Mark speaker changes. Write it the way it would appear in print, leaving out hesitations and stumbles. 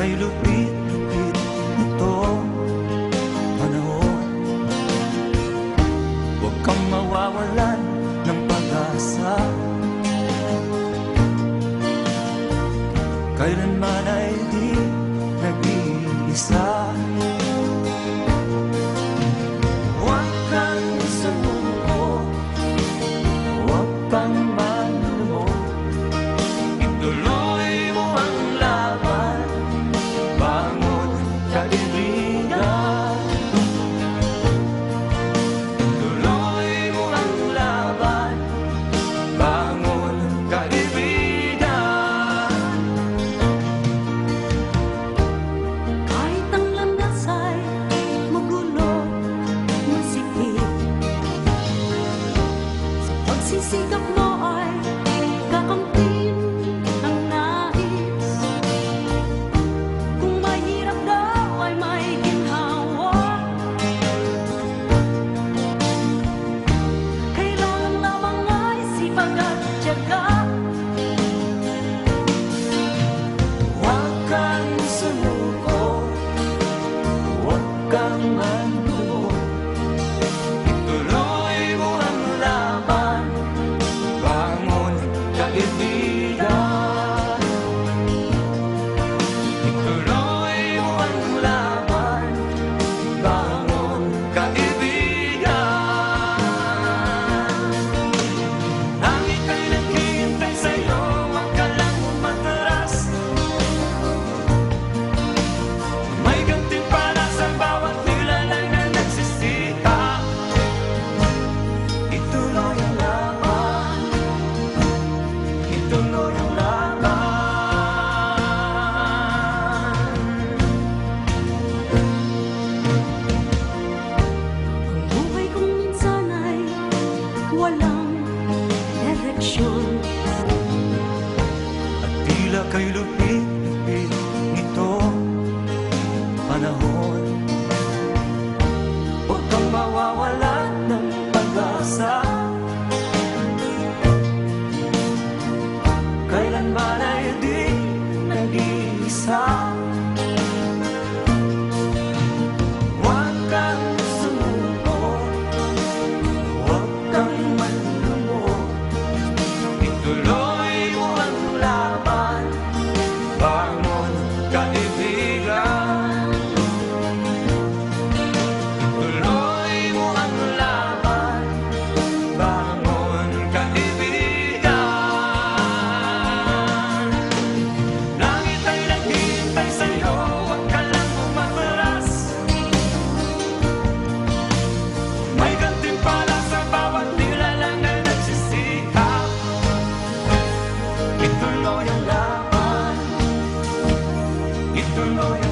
Speaker 1: kay lupit-lupit itong panahon. Huwag kang mawawalan ng pag-asa, kailanman ay di nag-iisa. Huwag kang sumuko, huwag kang manlumo, ituloy mo ang laban, bangon kaibigan. Ituloy mo ang laban, bangon kaibigan.
Speaker 2: Kahit ang landas ay magulo, masikip, sa pagsisikap mo ay kakamtin ang nais. Kung mahirap daw ay may ginhawa, kailangan lamang ay sipag at tiyaga.
Speaker 1: Huwag kang sumuko, huwag kang manlumo, ituloy mo ang laban, bangon kaibigan. Ituloy mo ang laban, bangon kaibigan. Langit ay naghihintay sa'yo, huwag ka lang umatras. May gantimpala sa bawat nilalang na nagsisikap. Ituloy ang laban, ituloy ang laban.
Speaker 2: Ang buhay kong minsan ay walang direksyon.
Speaker 1: At tila kay lupit-lupit nitong panahon. Huwag kang mawawalan ng pag-asa, kailanman ay di nag-iisa. Huwag kang sumuko, huwag kang manlumo, ituloy mo ang laban, bangon kaibigan. Ituloy mo ang laban, bangon kaibigan. Langit ay naghihintay sa'yo, huwag ka lang umatras. May gantimpala sa bawat nilalang na nagsisikap. Ituloy ang laban, ituloy ang